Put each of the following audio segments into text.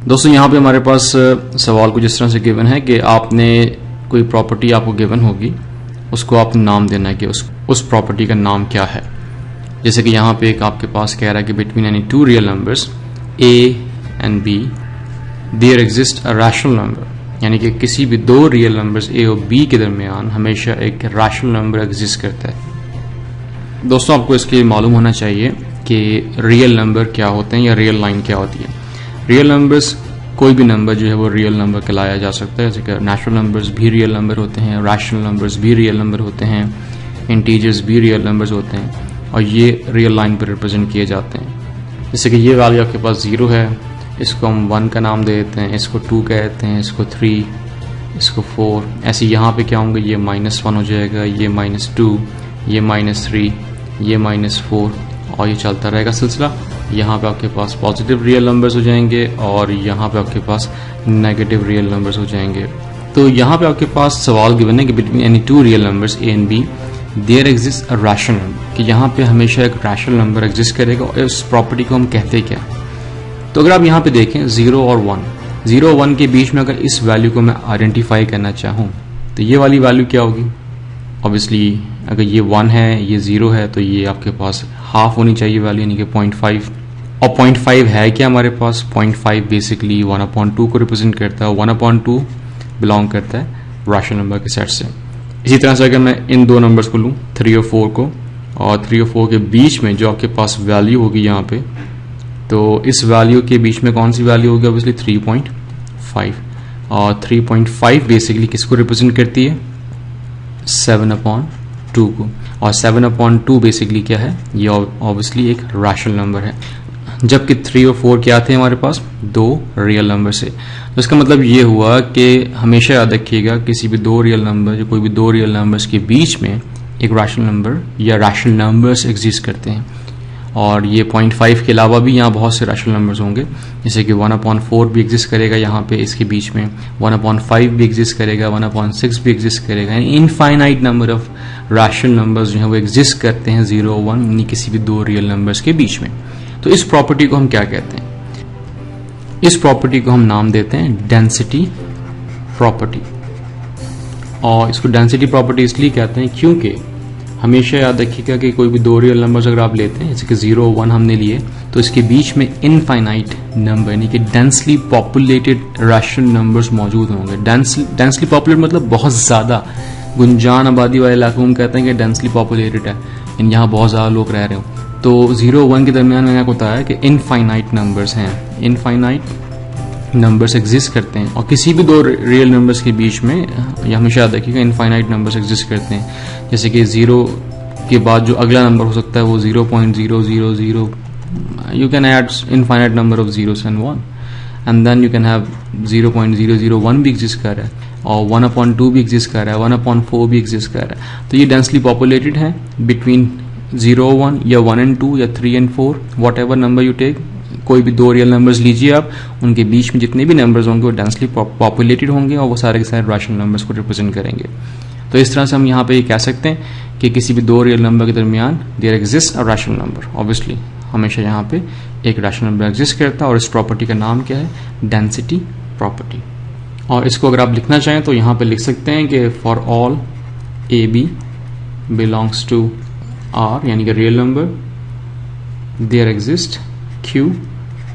दोस्तों यहाँ पे हमारे पास सवाल कुछ इस तरह से गिवन है कि आपने कोई प्रॉपर्टी आपको गिवन होगी, उसको आपने नाम देना है कि उस प्रॉपर्टी का नाम क्या है। जैसे कि यहाँ पे एक आपके पास कह रहा है कि between any two real numbers a and b there exist a rational number, यानी कि किसी भी दो रियल नंबर्स a और b के दरमियान हमेशा एक रैशनल नंबर एग्जिस्ट करता है। दोस्तों आपको इसके मालूम होना चाहिए कि रियल नंबर क्या होते हैं या रियल लाइन क्या होती है। रियल नंबर्स कोई भी नंबर जो है वो रियल नंबर कहलाया जा सकता है। जैसे कि नेचुरल नंबर्स भी रियल नंबर होते हैं, रैशनल नंबर्स भी रियल नंबर होते हैं, इंटीजर्स भी रियल नंबर्स होते हैं और ये रियल लाइन पर रिप्रेजेंट किए जाते हैं। जैसे कि ये वैल्यू आपके पास 0 है, इसको हम 1 का नाम दे देते हैं, इसको 2 कहते हैं, इसको 3, इसको 4। ऐसे यहाँ पे क्या होंगे, ये -1 हो जाएगा, ये -2, ये -3, ये -4 और ये चलता रहेगा सिलसिला। यहाँ पे आपके पास पॉजिटिव रियल नंबर्स हो जाएंगे और यहाँ पे आपके पास नेगेटिव रियल नंबर्स हो जाएंगे। तो यहाँ पे आपके पास सवाल गिवन है कि between any two real numbers a and b there exist a rational number, कि यहाँ पे हमेशा एक रैशनल नंबर एग्जिस्ट करेगा और इस प्रॉपर्टी को हम कहते क्या। तो अगर आप यहाँ पे देखें 0 और 1, 0 और 1 के बीच में अगर इस वैल्यू को मैं आइडेंटिफाई करना चाहूँ तो ये वाली वैल्यू क्या होगी। ऑब्वियसली अगर ये 1 है, ये 0 है, तो ये आपके पास हाफ होनी चाहिए वैल्यू, यानी कि 0.5। और 0.5 है क्या हमारे पास, 0.5 बेसिकली 1/2 को रिप्रेजेंट करता है। 1/2 बिलोंग करता है रैशनल नंबर के सेट से। इसी तरह से अगर मैं इन दो नंबर्स को लूँ 3 और 4 को, और 3 और 4 के बीच में जो आपके पास वैल्यू होगी यहाँ पे, तो इस वैल्यू के बीच में कौन सी वैल्यू होगी, ऑब्वियसली 3.5। और 3.5 बेसिकली किसको रिप्रेजेंट करती है, 7/2 को। और 7/2 बेसिकली क्या है, ये ऑब्वियसली एक रैशनल नंबर है। जबकि 3 और 4 क्या थे हमारे पास, दो रियल नंबर से। तो इसका मतलब ये हुआ कि हमेशा याद रखिएगा किसी भी दो रियल नंबर या कोई भी दो रियल नंबर्स के बीच में एक रैशनल नंबर या रैशनल नंबर्स एग्जिस्ट करते हैं। और ये 0.5 के अलावा भी यहाँ बहुत से रैशनल नंबर्स होंगे, जैसे कि 1/4 भी एग्जिस्ट करेगा यहाँ पे इसके बीच में, 1/5 भी एग्जिस्ट करेगा, 1/6 भी एग्जिस्ट करेगा। यानी infinite number of rational numbers जो है वो एग्जिस्ट करते हैं 0 और 1 यानी किसी भी दो रियल नंबर्स के बीच में। तो इस प्रॉपर्टी को हम क्या कहते हैं, इस प्रॉपर्टी को हम नाम देते हैं डेंसिटी प्रॉपर्टी। और इसको डेंसिटी प्रॉपर्टी इसलिए कहते हैं क्योंकि हमेशा याद रखिएगा कि कोई भी दो रियल नंबर्स अगर आप लेते हैं, जैसे कि 0 और 1 हमने लिए, तो इसके बीच में इनफाइनाइट नंबर यानी कि डेंसली पॉपुलेटेड रैशनल नंबर्स मौजूद होंगे। डेंसली पॉपुलेटेड मतलब बहुत ज्यादा गुंजान आबादी वाले इलाकों में कहते हैं कि डेंसली पॉपुलेटेड है, यहाँ बहुत ज्यादा लोग रह रहे हो। तो 0 और 1 के दरमियान मैंने आपको बताया कि इनफाइनाइट नंबर्स हैं, इनफाइनाइट नंबर्स एग्जिस्ट करते हैं। और किसी भी दो रियल नंबर्स के बीच में ये हमेशा याद रखिएगा इनफाइनाइट नंबर्स एग्जिस्ट करते हैं। जैसे कि 0 के बाद जो अगला नंबर हो सकता है वो 0.000, you can add infinite number of zeros and 1 and then you can have 0.001 भी एग्जिस्ट कर रहा है और 1/2 भी एग्जिस्ट कर रहा है, 1/4 भी एग्जिस्ट कर रहा है। तो ये डेंसली पॉपुलेटेड है बिटवीन 0 और 1 या 1 and 2 या 3 and 4, whatever number you take. कोई भी दो रियल नंबर्स लीजिए आप, उनके बीच में जितने भी नंबर्स होंगे वो डेंसली पॉपुलेटेड होंगे और वो सारे के सारे रैशनल नंबर्स को रिप्रेजेंट करेंगे। तो इस तरह से हम यहाँ पे ये कह सकते हैं कि किसी भी दो रियल नंबर के दरमियान there exist a rational number. Obviously हमेशा यहाँ पे एक रैशनल नंबर एग्जिस्ट करता है और इस प्रॉपर्टी का नाम क्या है, डेंसिटी प्रॉपर्टी। और इसको अगर आप लिखना चाहें तो यहाँ पे लिख सकते हैं कि for all A B belongs to R यानी कि real number, there exist Q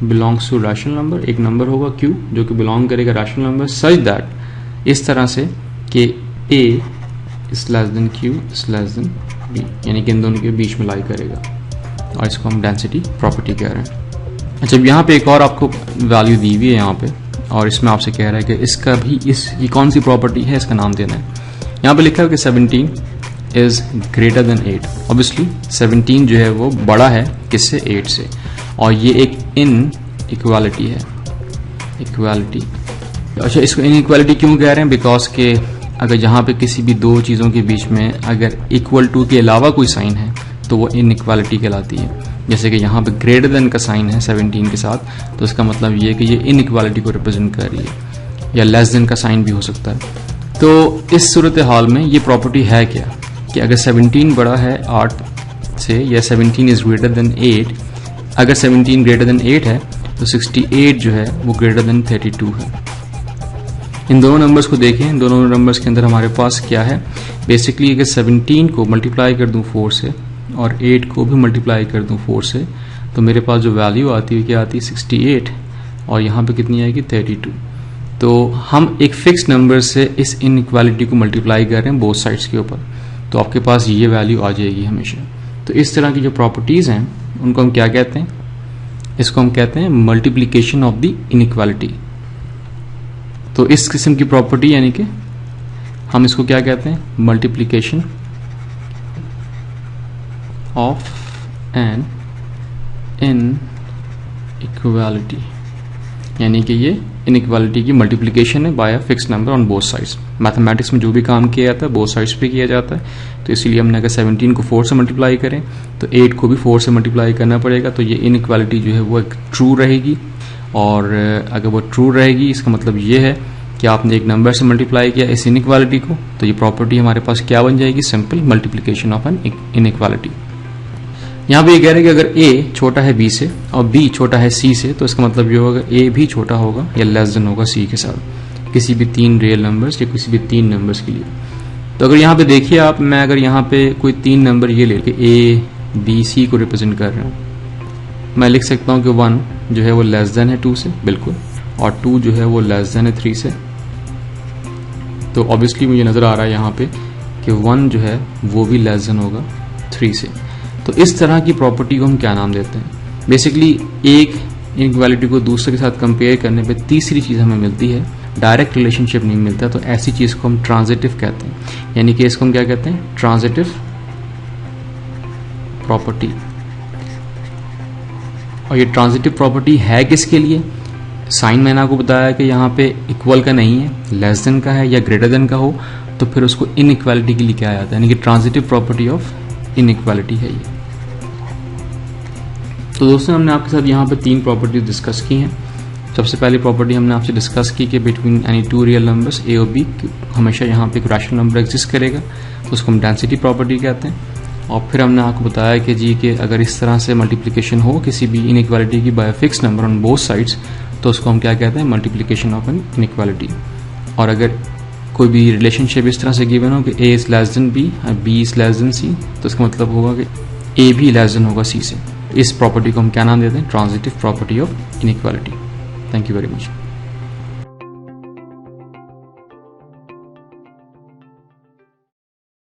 belongs to rational number, एक नंबर होगा Q जो कि बिलोंग करेगा रैशनल नंबर, सच दैट इस तरह से कि A is less than Q is less than B, यानी कि इन दोनों के बीच में लाई करेगा। और इसको हम डेंसिटी प्रॉपर्टी कह रहे हैं। अच्छा, यहाँ पे एक और आपको वैल्यू दी हुई है यहाँ पे, और इसमें आपसे कह रहा है कि इसका भी ये कौन सी प्रॉपर्टी है इसका नाम देना है। यहाँ पे लिखा है कि 17 इज ग्रेटर देन 8। ऑब्वियसली 17 जो है वो बड़ा है किससे, 8 से। और ये एक इन इक्वालिटी है, इक्वालिटी। अच्छा, इसको इन इक्वालिटी क्यों कह रहे हैं, बिकॉज के अगर यहाँ पे किसी भी दो चीज़ों के बीच में अगर इक्वल टू के अलावा कोई साइन है तो वो इन इक्वालिटी कहलाती है। जैसे कि यहाँ पे ग्रेटर देन का साइन है 17 के साथ, तो इसका मतलब ये है कि ये इन इक्वालिटी को रिप्रेजेंट कर रही है, या लेस देन का साइन भी हो सकता है। तो इस सूरत हाल में ये प्रॉपर्टी है क्या कि अगर 17 बड़ा है 8 से, या 17 इज ग्रेटर देन 8, अगर 17 ग्रेटर देन 8 है तो 68 जो है वो ग्रेटर देन 32 है। इन दोनों नंबर्स को देखें, इन दोनों नंबर्स के अंदर हमारे पास क्या है, बेसिकली अगर 17 को मल्टीप्लाई कर दूं 4 से और 8 को भी मल्टीप्लाई कर दूं 4 से, तो मेरे पास जो वैल्यू आती है क्या आती है 68, और यहाँ पे कितनी आएगी 32। तो हम एक फिक्स नंबर से इस इनइक्वालिटी को मल्टीप्लाई कर रहे हैं बोथ साइड्स के ऊपर, तो आपके पास ये वैल्यू आ जाएगी हमेशा। तो इस तरह की जो प्रॉपर्टीज हैं उनको हम क्या कहते हैं, इसको हम कहते हैं मल्टीप्लीकेशन ऑफ द इनइक्वालिटी। तो इस किस्म की प्रॉपर्टी यानी कि हम इसको क्या कहते हैं, मल्टीप्लीकेशन ऑफ एन इनइक्वालिटी, यानी कि ये इनइक्वालिटी की मल्टीप्लिकेशन है by a fix number on both sides. Mathematics में जो भी काम किया जाता है बोथ साइड्स पे किया जाता है, तो इसीलिए हमने अगर 17 को 4 से मल्टीप्लाई करें तो 8 को भी 4 से मल्टीप्लाई करना पड़ेगा, तो ये इनइक्वालिटी जो है वो एक ट्रू रहेगी। और अगर वो ट्रू रहेगी इसका मतलब ये है कि आपने एक नंबर से मल्टीप्लाई किया इस इनइक्वालिटी को, तो ये प्रॉपर्टी हमारे पास क्या बन जाएगी, simple multiplication of an inequality. यहाँ पे ये कह रहे हैं कि अगर a छोटा है b से और b छोटा है c से, तो इसका मतलब ये होगा a भी छोटा होगा या लेस देन होगा c के साथ, किसी भी 3 रियल नंबर्स या किसी भी 3 नंबर्स के लिए। तो अगर यहाँ पे देखिए आप, मैं अगर यहाँ पे कोई 3 नंबर ये लेके a b c को रिप्रेजेंट कर रहा हूँ, मैं लिख सकता हूँ कि 1 जो है वो लेस देन है 2 से, बिल्कुल, और 2 जो है वो लेस देन है 3 से। तो ऑब्वियसली मुझे नजर आ रहा है यहाँ पे कि 1 जो है वो भी लेस देन होगा 3 से। तो इस तरह की प्रॉपर्टी को हम क्या नाम देते हैं, बेसिकली एक इनइक्वालिटी को दूसरे के साथ कंपेयर करने पे तीसरी चीज हमें मिलती है, डायरेक्ट रिलेशनशिप नहीं मिलता, तो ऐसी चीज को हम ट्रांजिटिव कहते हैं। यानी कि इसको हम क्या कहते हैं, ट्रांजिटिव प्रॉपर्टी। और ये ट्रांजिटिव प्रॉपर्टी है किसके लिए, साइन मैंने आपको बताया कि यहाँ पे इक्वल का नहीं है, लेस देन का है या ग्रेटर देन का हो, तो फिर उसको इनइक्वालिटी के लिए क्या आता है, यानी कि ट्रांजिटिव प्रॉपर्टी ऑफ इनइक्वालिटी है ये। तो दोस्तों हमने आपके साथ यहाँ पे 3 प्रॉपर्टीज डिस्कस की हैं। सबसे पहली प्रॉपर्टी हमने आपसे डिस्कस की कि between any 2 real numbers a और b हमेशा यहाँ पे एक रैशनल नंबर एग्जिस्ट करेगा, तो उसको हम डेंसिटी प्रॉपर्टी कहते हैं। और फिर हमने आपको बताया कि जी कि अगर इस तरह से मल्टीप्लिकेशन हो किसी भी इनइक्वालिटी की by fix number on both sides, तो उसको हम क्या कहते हैं, मल्टीप्लिकेशन ऑफ एन इनइक्वालिटी। और अगर कोई भी रिलेशनशिप इस तरह से गिवन हो कि a is less than b और b is less than c, तो इसका मतलब होगा कि a भी लेस देन होगा c से। इस प्रॉपर्टी को हम क्या नाम देते हैं, transitive property of inequality. Thank you very much.